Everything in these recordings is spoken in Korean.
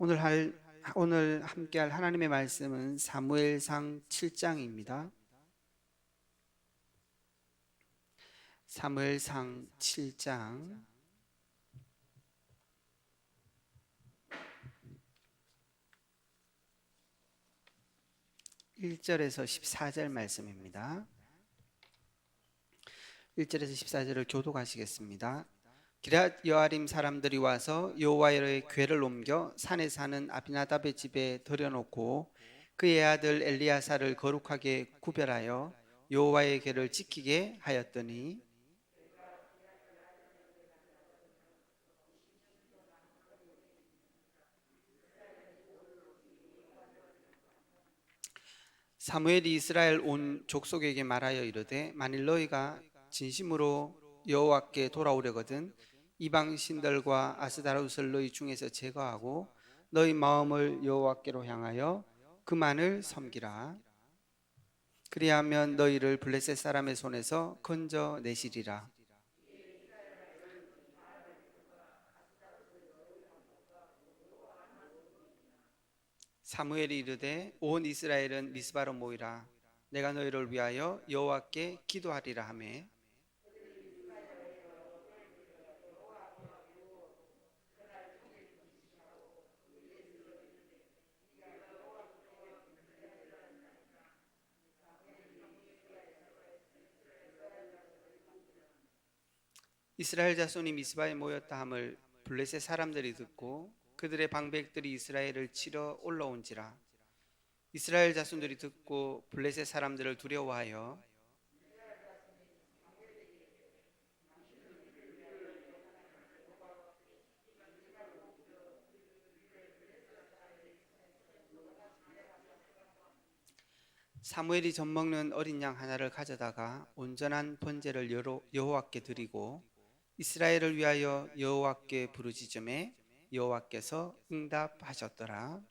오늘 할 오늘 함께할 하나님의 말씀은 사무엘상 7장입니다. 사무엘상 7장 1절에서 14절 말씀입니다. 1절에서 14절을 교독하시겠습니다. 기럇 여아림 사람들이 와서 여호와의 궤를 옮겨 산에 사는 아비나답의 집에 들여놓고 그의 아들 엘리야사를 거룩하게 구별하여 여호와의 궤를 지키게 하였더니 사무엘이 이스라엘 온 족속에게 말하여 이르되 만일 너희가 진심으로 여호와께 돌아오려거든 이방 신들과 아스다롯을 너희 중에서 제거하고 너희 마음을 여호와께로 향하여 그만을 섬기라. 그리하면 너희를 블레셋 사람의 손에서 건져내시리라. 사무엘이 이르되 온 이스라엘은 미스바로 모이라. 내가 너희를 위하여 여호와께 기도하리라 하매 이스라엘 자손이 미스바에 모였다 함을 블레셋 사람들이 듣고 그들의 방백들이 이스라엘을 치러 올라온지라. 이스라엘 자손들이 듣고 블레셋 사람들을 두려워하여 사무엘이 젖먹는 어린 양 하나를 가져다가 온전한 번제를 여호와께 드리고 이스라엘을 위하여 여호와께 부르짖음에 여호와께서 응답하셨더라.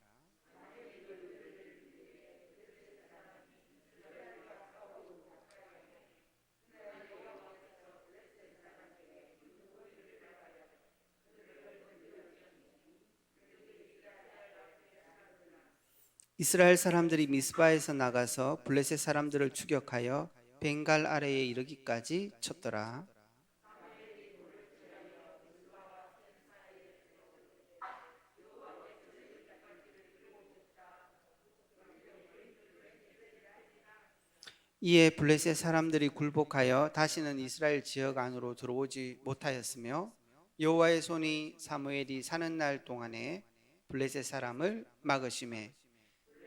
이스라엘 사람들이 미스바에서 나가서 블레셋 사람들을 추격하여 벵갈 아래에 이르기까지 쳤더라. 이에 블레셋 사람들이 굴복하여 다시는 이스라엘 지역 안으로 들어오지 못하였으며 여호와의 손이 사무엘이 사는 날 동안에 블레셋 사람을 막으심에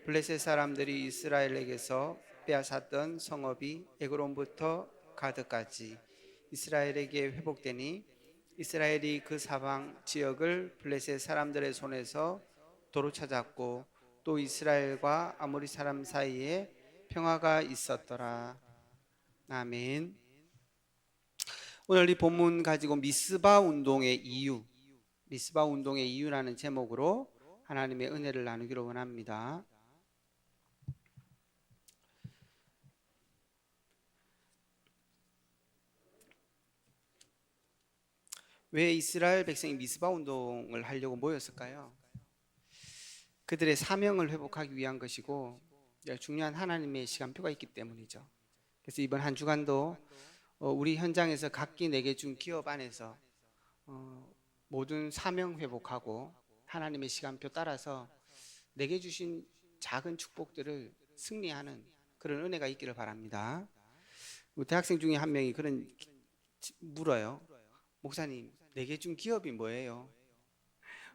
블레셋 사람들이 이스라엘에게서 빼앗았던 성읍이 에그론부터 가드까지 이스라엘에게 회복되니 이스라엘이 그 사방 지역을 블레셋 사람들의 손에서 도로 찾았고 또 이스라엘과 아모리 사람 사이에 평화가 있었더라. 아멘. 오늘 이 본문 가지고 미스바 운동의 이유라는 제목으로 하나님의 은혜를 나누기로 원합니다. 왜 이스라엘 백성이 미스바 운동을 하려고 모였을까요? 그들의 사명을 회복하기 위한 것이고 중요한 하나님의 시간표가 있기 때문이죠. 그래서 이번 한 주간도 우리 현장에서 각기 내게 준 기업 안에서 모든 사명 회복하고 하나님의 시간표 따라서 내게 주신 작은 축복들을 승리하는 그런 은혜가 있기를 바랍니다. 대학생 중에 한 명이 그런 물어요. 목사님, 내게 준 기업이 뭐예요?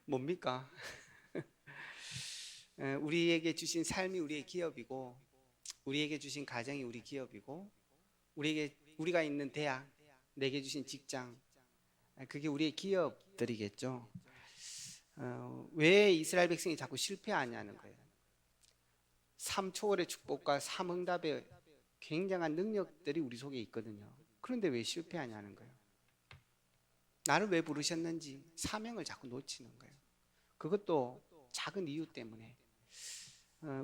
뭡니까? 우리에게 주신 삶이 우리의 기업이고 우리에게 주신 가정이 우리 기업이고 우리가 있는 대학, 내게 주신 직장, 그게 우리의 기업들이겠죠. 왜 이스라엘 백성이 자꾸 실패하냐는 거예요. 3초월의 축복과 3응답의 굉장한 능력들이 우리 속에 있거든요. 그런데 왜 실패하냐는 거예요. 나를 왜 부르셨는지 사명을 자꾸 놓치는 거예요. 그것도 작은 이유 때문에.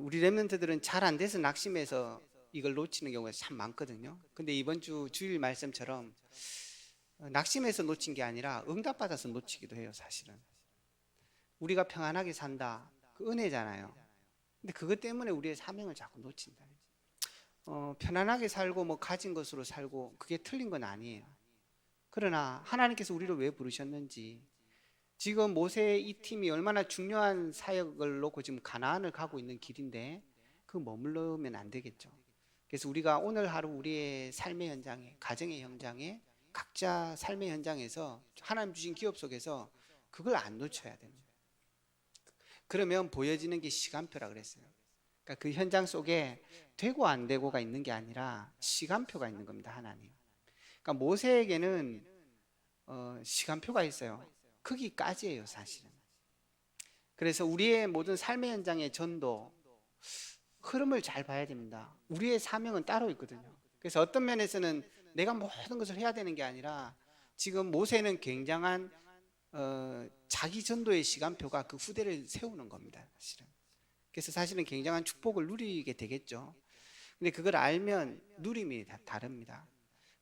우리 렘넌트들은 잘 안 돼서 낙심해서 이걸 놓치는 경우가 참 많거든요. 근데 이번 주 주일 말씀처럼 낙심해서 놓친 게 아니라 응답받아서 놓치기도 해요. 사실은 우리가 평안하게 산다. 그 은혜잖아요. 근데 그것 때문에 우리의 사명을 자꾸 놓친다. 편안하게 살고 뭐 가진 것으로 살고 그게 틀린 건 아니에요. 그러나 하나님께서 우리를 왜 부르셨는지, 지금 모세의 이 팀이 얼마나 중요한 사역을 놓고 지금 가나안을 가고 있는 길인데 그 머물러면 안 되겠죠. 그래서 우리가 오늘 하루 우리의 삶의 현장에, 가정의 현장에, 각자 삶의 현장에서 하나님 주신 기업 속에서 그걸 안 놓쳐야 됩니다. 그러면 보여지는 게 시간표라 그랬어요. 그러니까 그 현장 속에 되고 안 되고가 있는 게 아니라 시간표가 있는 겁니다. 하나님. 그러니까 모세에게는 시간표가 있어요. 거기까지예요, 사실은. 그래서 우리의 모든 삶의 현장의 전도 흐름을 잘 봐야 됩니다. 우리의 사명은 따로 있거든요. 그래서 어떤 면에서는 내가 모든 것을 해야 되는 게 아니라 지금 모세는 굉장한 자기 전도의 시간표가 그 후대를 세우는 겁니다, 사실은. 그래서 사실은 굉장한 축복을 누리게 되겠죠. 근데 그걸 알면 누림이 다릅니다.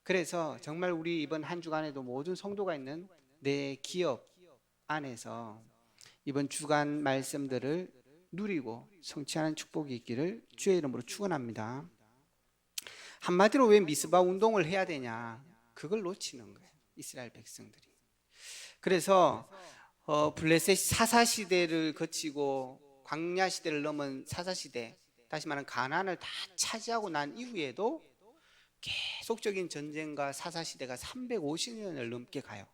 그래서 정말 우리 이번 한 주간에도 모든 성도가 있는 내 기업 안에서 이번 주간 말씀들을 누리고 성취하는 축복이 있기를 주의 이름으로 축원합니다. 한마디로 왜 미스바 운동을 해야 되냐, 그걸 놓치는 거예요, 이스라엘 백성들이. 그래서 블레셋 사사시대를 거치고 광야 시대를 넘은 사사시대, 다시 말하면 가나안을 다 차지하고 난 이후에도 계속적인 전쟁과 사사시대가 350년을 넘게 가요.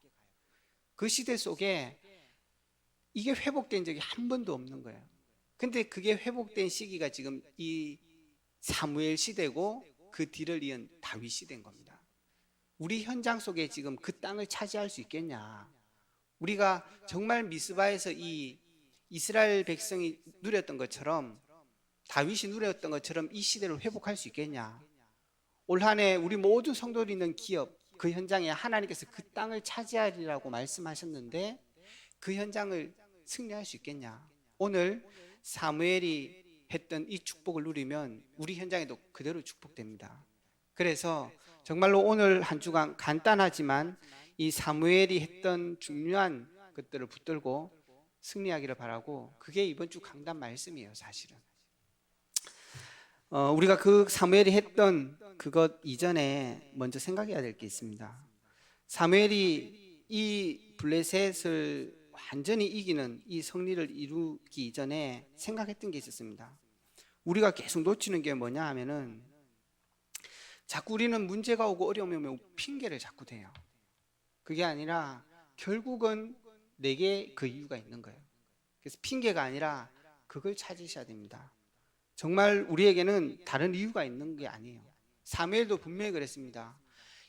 그 시대 속에 이게 회복된 적이 한 번도 없는 거예요. 근데 그게 회복된 시기가 지금 이 사무엘 시대고 그 뒤를 이은 다윗 시대인 겁니다. 우리 현장 속에 지금 그 땅을 차지할 수 있겠냐? 우리가 정말 미스바에서 이 이스라엘 백성이 누렸던 것처럼, 다윗이 누렸던 것처럼 이 시대를 회복할 수 있겠냐? 올 한 해 우리 모든 성도들이 있는 기업, 그 현장에 하나님께서 그 땅을 차지하리라고 말씀하셨는데 그 현장을 승리할 수 있겠냐? 오늘 사무엘이 했던 이 축복을 누리면 우리 현장에도 그대로 축복됩니다. 그래서 정말로 오늘 한 주간 간단하지만 이 사무엘이 했던 중요한 것들을 붙들고 승리하기를 바라고, 그게 이번 주 강단 말씀이에요, 사실은. 우리가 그 사무엘이 했던 그것 이전에 먼저 생각해야 될 게 있습니다. 사무엘이 이 블레셋을 완전히 이기는 이 승리를 이루기 이전에 생각했던 게 있었습니다. 우리가 계속 놓치는 게 뭐냐 하면은, 자꾸 우리는 문제가 오고 어려움이 오면 핑계를 자꾸 대요. 그게 아니라 결국은 내게 그 이유가 있는 거예요. 그래서 핑계가 아니라 그걸 찾으셔야 됩니다. 정말 우리에게는 다른 이유가 있는 게 아니에요. 사무엘도 분명히 그랬습니다.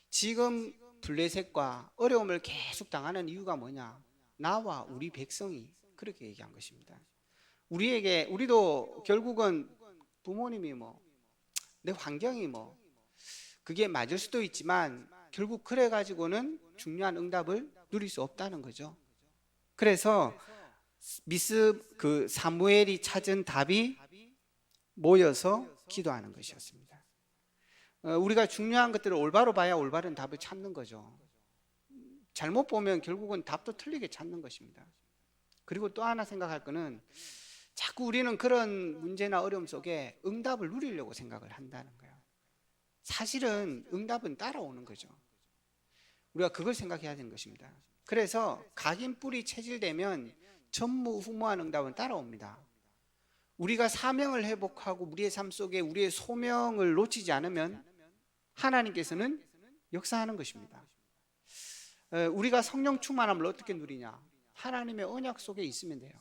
지금 블레셋과 어려움을 계속 당하는 이유가 뭐냐? 나와 우리 백성이. 그렇게 얘기한 것입니다. 우리도 결국은 부모님이 내 환경이 그게 맞을 수도 있지만 결국 그래 가지고는 중요한 응답을 누릴 수 없다는 거죠. 그래서 사무엘이 찾은 답이 모여서 기도하는 것이었습니다. 우리가 중요한 것들을 올바로 봐야 올바른 답을 찾는 거죠. 잘못 보면 결국은 답도 틀리게 찾는 것입니다. 그리고 또 하나 생각할 거는, 자꾸 우리는 그런 문제나 어려움 속에 응답을 누리려고 생각을 한다는 거예요. 사실은 응답은 따라오는 거죠. 우리가 그걸 생각해야 되는 것입니다. 그래서 각인 뿌리 체질되면 전무후무한 응답은 따라옵니다. 우리가 사명을 회복하고 우리의 삶 속에 우리의 소명을 놓치지 않으면 하나님께서는 역사하는 것입니다. 우리가 성령 충만함을 어떻게 누리냐? 하나님의 언약 속에 있으면 돼요.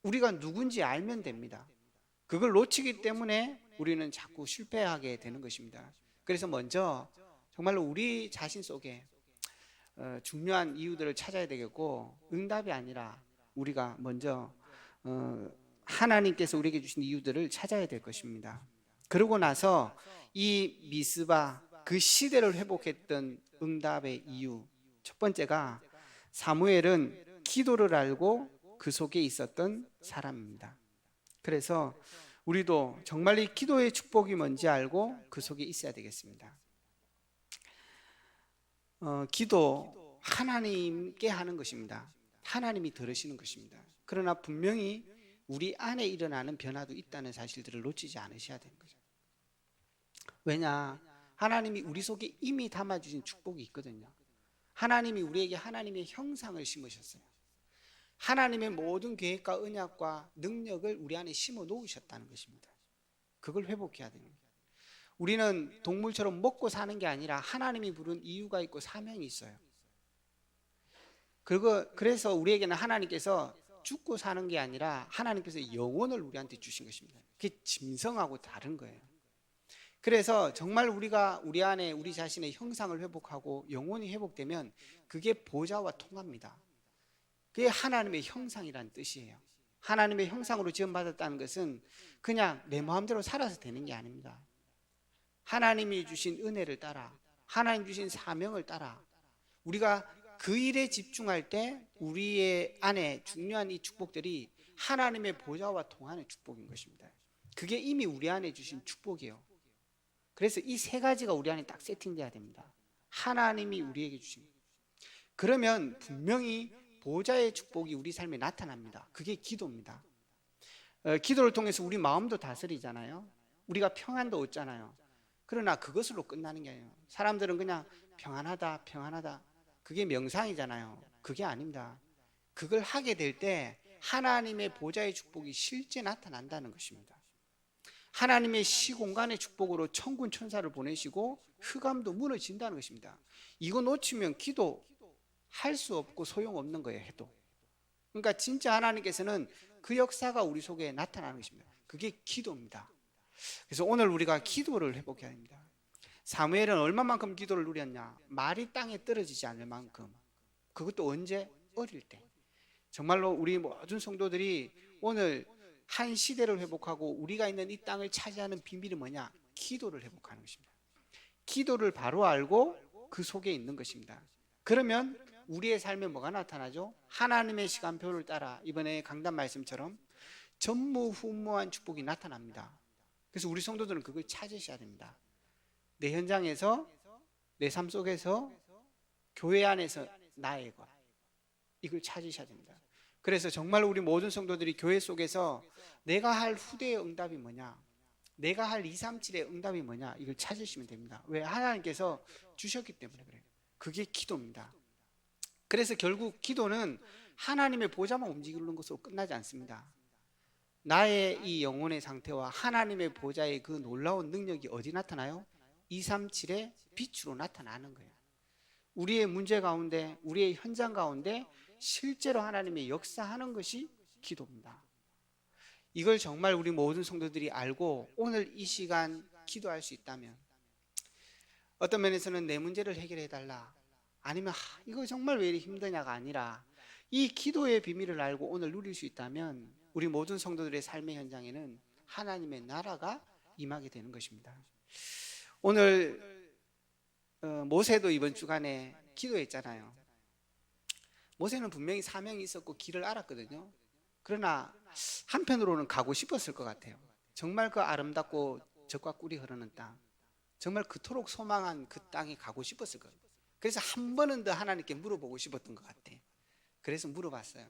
우리가 누군지 알면 됩니다. 그걸 놓치기 때문에 우리는 자꾸 실패하게 되는 것입니다. 그래서 먼저 정말로 우리 자신 속에 중요한 이유들을 찾아야 되겠고, 응답이 아니라 우리가 먼저 하나님께서 우리에게 주신 이유들을 찾아야 될 것입니다. 그러고 나서 이 미스바, 그 시대를 회복했던 응답의 이유, 첫 번째가 사무엘은 기도를 알고 그 속에 있었던 사람입니다. 그래서 우리도 정말 이 기도의 축복이 뭔지 알고 그 속에 있어야 되겠습니다. 기도 하나님께 하는 것입니다. 하나님이 들으시는 것입니다. 그러나 분명히 우리 안에 일어나는 변화도 있다는 사실들을 놓치지 않으셔야 되는 거죠. 왜냐? 하나님이 우리 속에 이미 담아주신 축복이 있거든요. 하나님이 우리에게 하나님의 형상을 심으셨어요. 하나님의 모든 계획과 언약과 능력을 우리 안에 심어 놓으셨다는 것입니다. 그걸 회복해야 됩니다. 우리는 동물처럼 먹고 사는 게 아니라 하나님이 부른 이유가 있고 사명이 있어요. 그래서 우리에게는 하나님께서 죽고 사는 게 아니라 하나님께서 영혼을 우리한테 주신 것입니다. 그게 짐승하고 다른 거예요. 그래서 정말 우리가 우리 안에 우리 자신의 형상을 회복하고 영혼이 회복되면 그게 보좌와 통합니다. 그게 하나님의 형상이란 뜻이에요. 하나님의 형상으로 지음받았다는 것은 그냥 내 마음대로 살아서 되는 게 아닙니다. 하나님이 주신 은혜를 따라, 하나님 주신 사명을 따라 우리가 그 일에 집중할 때 우리의 안에 중요한 이 축복들이 하나님의 보좌와 통하는 축복인 것입니다. 그게 이미 우리 안에 주신 축복이에요. 그래서 이 세 가지가 우리 안에 딱 세팅돼야 됩니다. 하나님이 우리에게 주신 거예요. 그러면 분명히 보좌의 축복이 우리 삶에 나타납니다. 그게 기도입니다. 기도를 통해서 우리 마음도 다스리잖아요. 우리가 평안도 얻잖아요. 그러나 그것으로 끝나는 게 아니에요. 사람들은 그냥 평안하다 평안하다, 그게 명상이잖아요. 그게 아닙니다. 그걸 하게 될 때 하나님의 보좌의 축복이 실제 나타난다는 것입니다. 하나님의 시공간의 축복으로 천군 천사를 보내시고 흑암도 무너진다는 것입니다. 이거 놓치면 기도 할 수 없고 소용없는 거예요. 해도. 그러니까 진짜 하나님께서는 그 역사가 우리 속에 나타나는 것입니다. 그게 기도입니다. 그래서 오늘 우리가 기도를 회복해야 합니다. 사무엘은 얼마만큼 기도를 누렸냐? 말이 땅에 떨어지지 않을 만큼. 그것도 언제? 어릴 때. 정말로 우리 모든 성도들이 오늘 한 시대를 회복하고 우리가 있는 이 땅을 차지하는 비밀이 뭐냐? 기도를 회복하는 것입니다. 기도를 바로 알고 그 속에 있는 것입니다. 그러면 우리의 삶에 뭐가 나타나죠? 하나님의 시간표를 따라 이번에 강단 말씀처럼 전무후무한 축복이 나타납니다. 그래서 우리 성도들은 그걸 찾으셔야 됩니다. 내 현장에서, 내 삶 속에서, 교회 안에서 나의 것, 이걸 찾으셔야 됩니다. 그래서 정말 우리 모든 성도들이 교회 속에서 내가 할 후대의 응답이 뭐냐, 내가 할 237의 응답이 뭐냐, 이걸 찾으시면 됩니다. 왜? 하나님께서 주셨기 때문에 그래요. 그게 기도입니다. 그래서 결국 기도는 하나님의 보좌만 움직이는 것으로 끝나지 않습니다. 나의 이 영혼의 상태와 하나님의 보좌의 그 놀라운 능력이 어디 나타나요? 237의 빛으로 나타나는 거예요. 우리의 문제 가운데, 우리의 현장 가운데 실제로 하나님의 역사하는 것이 기도입니다. 이걸 정말 우리 모든 성도들이 알고 오늘 이 시간 기도할 수 있다면, 어떤 면에서는 내 문제를 해결해 달라, 아니면 이거 정말 왜 이렇게 힘드냐가 아니라 이 기도의 비밀을 알고 오늘 누릴 수 있다면 우리 모든 성도들의 삶의 현장에는 하나님의 나라가 임하게 되는 것입니다. 오늘 모세도 이번 주간에 기도했잖아요. 모세는 분명히 사명이 있었고 길을 알았거든요. 그러나 한편으로는 가고 싶었을 것 같아요. 정말 그 아름답고 젖과 꿀이 흐르는 땅, 정말 그토록 소망한 그 땅에 가고 싶었을 거예요. 그래서 한 번은 더 하나님께 물어보고 싶었던 것 같아요. 그래서 물어봤어요.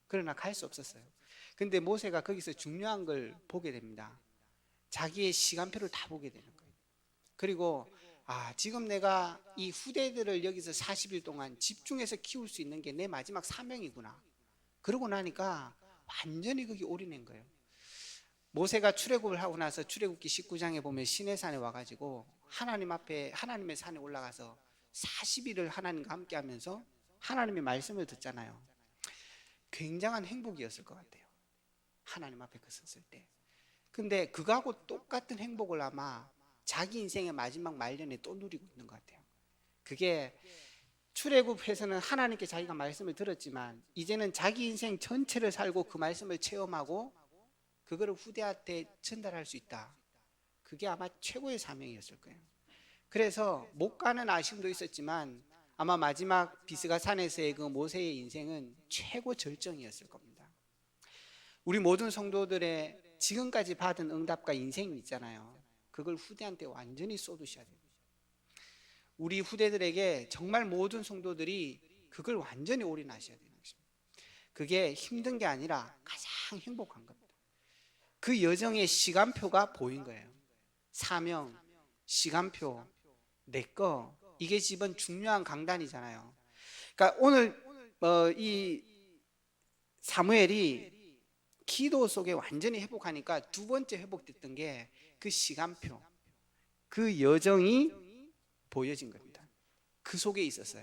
그러나 갈 수 없었어요. 근데 모세가 거기서 중요한 걸 보게 됩니다. 자기의 시간표를 다 보게 되는 거예요. 그리고 지금 내가 이 후대들을 여기서 40일 동안 집중해서 키울 수 있는 게 내 마지막 사명이구나. 그러고 나니까 완전히 거기 올인한 거예요. 모세가 출애굽을 하고 나서 출애굽기 19장에 보면 시내산에 와가지고 하나님 앞에, 하나님의 산에 올라가서 40일을 하나님과 함께 하면서 하나님의 말씀을 듣잖아요. 굉장한 행복이었을 것 같아요. 하나님 앞에 섰을 때. 근데 그거하고 똑같은 행복을 아마 자기 인생의 마지막 말년에 또 누리고 있는 것 같아요. 그게 출애굽해서는 하나님께 자기가 말씀을 들었지만 이제는 자기 인생 전체를 살고 그 말씀을 체험하고 그거를 후대한테 전달할 수 있다. 그게 아마 최고의 사명이었을 거예요. 그래서 못 가는 아쉬움도 있었지만 아마 마지막 비스가 산에서의 그 모세의 인생은 최고 절정이었을 겁니다. 우리 모든 성도들의 지금까지 받은 응답과 인생이 있잖아요. 그걸 후대한테 완전히 쏟으셔야 돼요. 우리 후대들에게 정말 모든 성도들이 그걸 완전히 올인하셔야 되는 것입니다. 그게 힘든 게 아니라 가장 행복한 겁니다. 그 여정의 시간표가 보인 거예요. 사명, 시간표, 내 거, 이게 집은 중요한 강단이잖아요. 그러니까 오늘 이 사무엘이 기도 속에 완전히 회복하니까 두 번째 회복됐던 게 그 시간표, 그 여정이 보여진 겁니다. 그 속에 있었어요.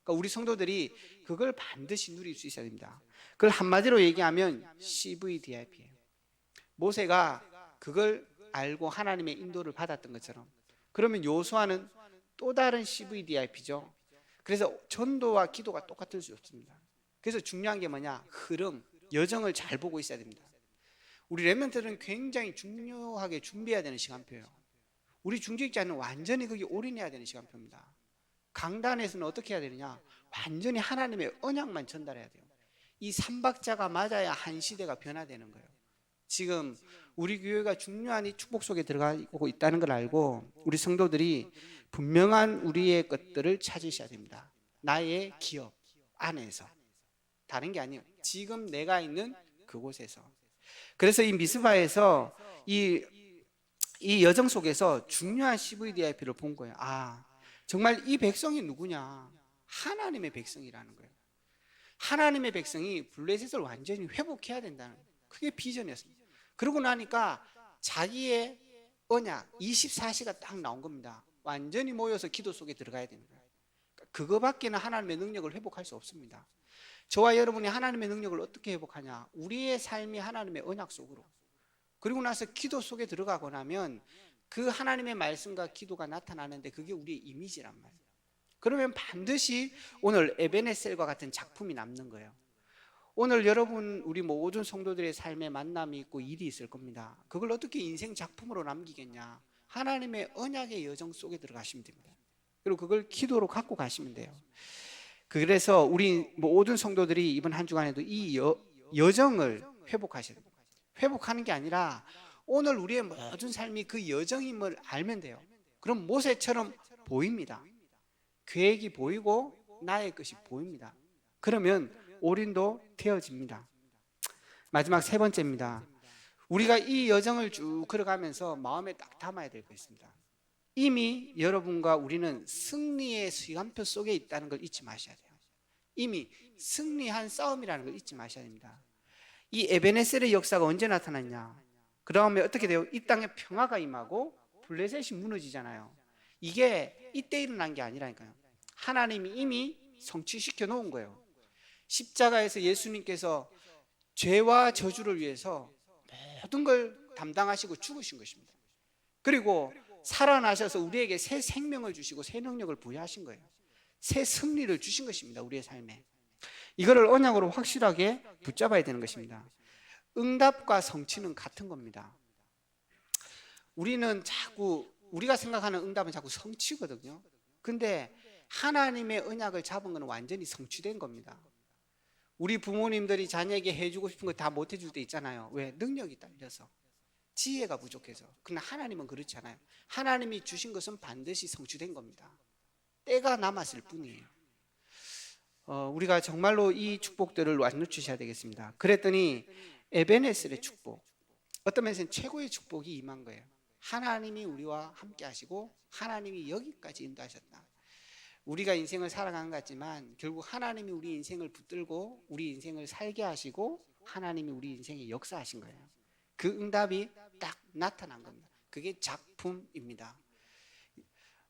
그러니까 우리 성도들이 그걸 반드시 누릴 수 있어야 됩니다. 그걸 한마디로 얘기하면 CVDIP예요. 모세가 그걸 알고 하나님의 인도를 받았던 것처럼, 그러면 요수아는 또 다른 CVDIP죠. 그래서 전도와 기도가 똑같을 수 없습니다. 그래서 중요한 게 뭐냐? 흐름, 여정을 잘 보고 있어야 됩니다. 우리 렘넌트들은 굉장히 중요하게 준비해야 되는 시간표예요. 우리 중직자는 완전히 거기 올인해야 되는 시간표입니다. 강단에서는 어떻게 해야 되느냐? 완전히 하나님의 언약만 전달해야 돼요. 이 삼박자가 맞아야 한 시대가 변화되는 거예요. 지금 우리 교회가 중요한 이 축복 속에 들어가고 있다는 걸 알고 우리 성도들이 분명한 우리의 것들을 찾으셔야 됩니다. 나의 기업 안에서, 다른 게 아니에요. 지금 내가 있는 그곳에서. 그래서 이 미스바에서 이 여정 속에서 중요한 CVDIP를 본 거예요. 아, 정말 이 백성이 누구냐? 하나님의 백성이라는 거예요. 하나님의 백성이 블레셋을 완전히 회복해야 된다는 거예요. 그게 비전이었습니다. 그러고 나니까 자기의 언약 24시가 딱 나온 겁니다. 완전히 모여서 기도 속에 들어가야 되는 거예요. 그거밖에는 하나님의 능력을 회복할 수 없습니다. 저와 여러분이 하나님의 능력을 어떻게 회복하냐? 우리의 삶이 하나님의 언약 속으로, 그리고 나서 기도 속에 들어가고 나면 그 하나님의 말씀과 기도가 나타나는데 그게 우리의 이미지란 말이에요. 그러면 반드시 오늘 에베네셀과 같은 작품이 남는 거예요. 오늘 여러분, 우리 모든 성도들의 삶에 만남이 있고 일이 있을 겁니다. 그걸 어떻게 인생 작품으로 남기겠냐? 하나님의 언약의 여정 속에 들어가시면 됩니다. 그리고 그걸 기도로 갖고 가시면 돼요. 그래서 우리 모든 성도들이 이번 한 주간에도 이 여정을 회복하셔야 됩니다. 회복하는 게 아니라 오늘 우리의 모든 삶이 그 여정임을 알면 돼요. 그럼 모세처럼 보입니다. 계획이 보이고 나의 것이 보입니다. 그러면 올인도 되어집니다. 마지막 세 번째입니다. 우리가 이 여정을 쭉 걸어가면서 마음에 딱 담아야 될 거 있습니다. 이미 여러분과 우리는 승리의 시간표 속에 있다는 걸 잊지 마셔야 돼요. 이미 승리한 싸움이라는 걸 잊지 마셔야 됩니다. 이 에베네셀의 역사가 언제 나타났냐? 그 다음에 어떻게 돼요? 이 땅에 평화가 임하고 블레셋이 무너지잖아요. 이게 이때 일어난 게 아니라니까요. 하나님이 이미 성취시켜 놓은 거예요. 십자가에서 예수님께서 죄와 저주를 위해서 모든 걸 담당하시고 죽으신 것입니다. 그리고 살아나셔서 우리에게 새 생명을 주시고 새 능력을 부여하신 거예요. 새 승리를 주신 것입니다. 우리의 삶에. 이거를 언약으로 확실하게 붙잡아야 되는 것입니다. 응답과 성취는 같은 겁니다. 우리는 자꾸, 우리가 생각하는 응답은 자꾸 성취거든요. 근데 하나님의 언약을 잡은 건 완전히 성취된 겁니다. 우리 부모님들이 자녀에게 해주고 싶은 거 다 못 해줄 때 있잖아요. 왜? 능력이 딸려서, 지혜가 부족해서. 그러나 하나님은 그렇지 않아요. 하나님이 주신 것은 반드시 성취된 겁니다. 때가 남았을 뿐이에요. 우리가 정말로 이 축복들을 안 놓치셔야 되겠습니다. 그랬더니 에베네셀의 축복, 어떤 면에서는 최고의 축복이 임한 거예요. 하나님이 우리와 함께 하시고 하나님이 여기까지 인도하셨다. 우리가 인생을 살아간 것 같지만 결국 하나님이 우리 인생을 붙들고 우리 인생을 살게 하시고 하나님이 우리 인생에 역사하신 거예요. 그 응답이 딱 나타난 겁니다. 그게 작품입니다.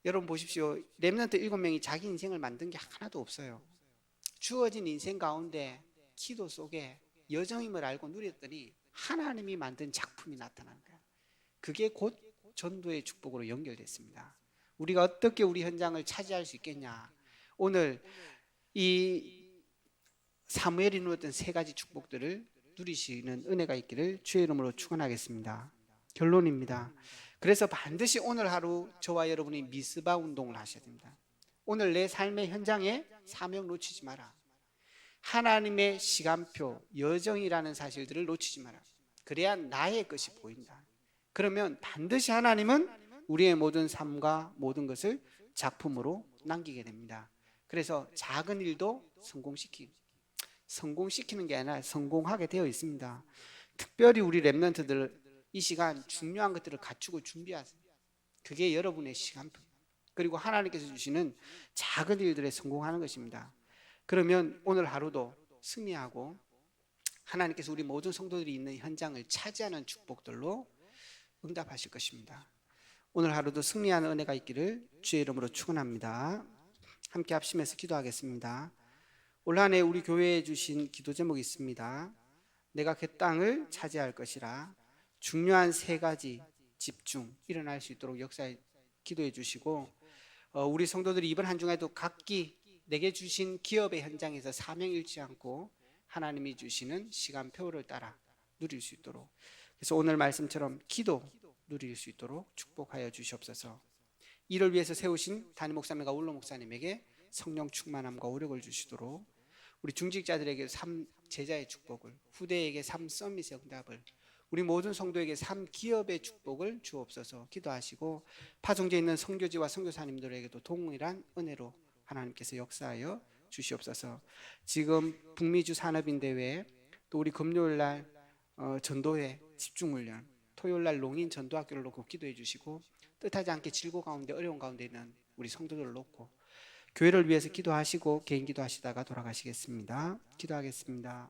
여러분 보십시오. 렘넌트 7명이 자기 인생을 만든 게 하나도 없어요. 주어진 인생 가운데 기도 속에 여정임을 알고 누렸더니 하나님이 만든 작품이 나타난 거예요. 그게 곧 전도의 축복으로 연결됐습니다. 우리가 어떻게 우리 현장을 차지할 수 있겠냐? 오늘 이 사무엘이 누렸던 세 가지 축복들을 누리시는 은혜가 있기를 주의 이름으로 축원하겠습니다. 결론입니다. 그래서 반드시 오늘 하루 저와 여러분이 미스바 운동을 하셔야 됩니다. 오늘 내 삶의 현장에 사명 놓치지 마라. 하나님의 시간표, 여정이라는 사실들을 놓치지 마라. 그래야 나의 것이 보인다. 그러면 반드시 하나님은 우리의 모든 삶과 모든 것을 작품으로 남기게 됩니다. 그래서 작은 일도 성공시키고 성공시키는 게 아니라 성공하게 되어 있습니다. 특별히 우리 렘넌트들 이 시간 중요한 것들을 갖추고 준비하세요. 그게 여러분의 시간표. 그리고 하나님께서 주시는 작은 일들에 성공하는 것입니다. 그러면 오늘 하루도 승리하고 하나님께서 우리 모든 성도들이 있는 현장을 차지하는 축복들로 응답하실 것입니다. 오늘 하루도 승리하는 은혜가 있기를 주의 이름으로 축원합니다. 함께 합심해서 기도하겠습니다. 올 한 해 우리 교회에 주신 기도 제목이 있습니다. 내가 그 땅을 차지할 것이라. 중요한 세 가지 집중 일어날 수 있도록 역사에 기도해 주시고, 우리 성도들이 이번 한 주에도 각기 내게 주신 기업의 현장에서 사명 잃지 않고 하나님이 주시는 시간표를 따라 누릴 수 있도록, 그래서 오늘 말씀처럼 기도 누릴 수 있도록 축복하여 주시옵소서. 이를 위해서 세우신 담임 목사님과 울로 목사님에게 성령 충만함과 오력을 주시도록, 우리 중직자들에게 삶 제자의 축복을, 후대에게 삶 서밋의 응답을, 우리 모든 성도에게 삶 기업의 축복을 주옵소서 기도하시고, 파송제에 있는 선교지와 선교사님들에게도 동일한 은혜로 하나님께서 역사하여 주시옵소서. 지금 북미주 산업인대회, 또 우리 금요일날 전도회 집중훈련, 토요일날 농인 전도학교를 놓고 기도해 주시고, 뜻하지 않게 질고 가운데 어려운 가운데 있는 우리 성도들을 놓고 교회를 위해서 기도하시고 개인 기도하시다가 돌아가시겠습니다. 기도하겠습니다.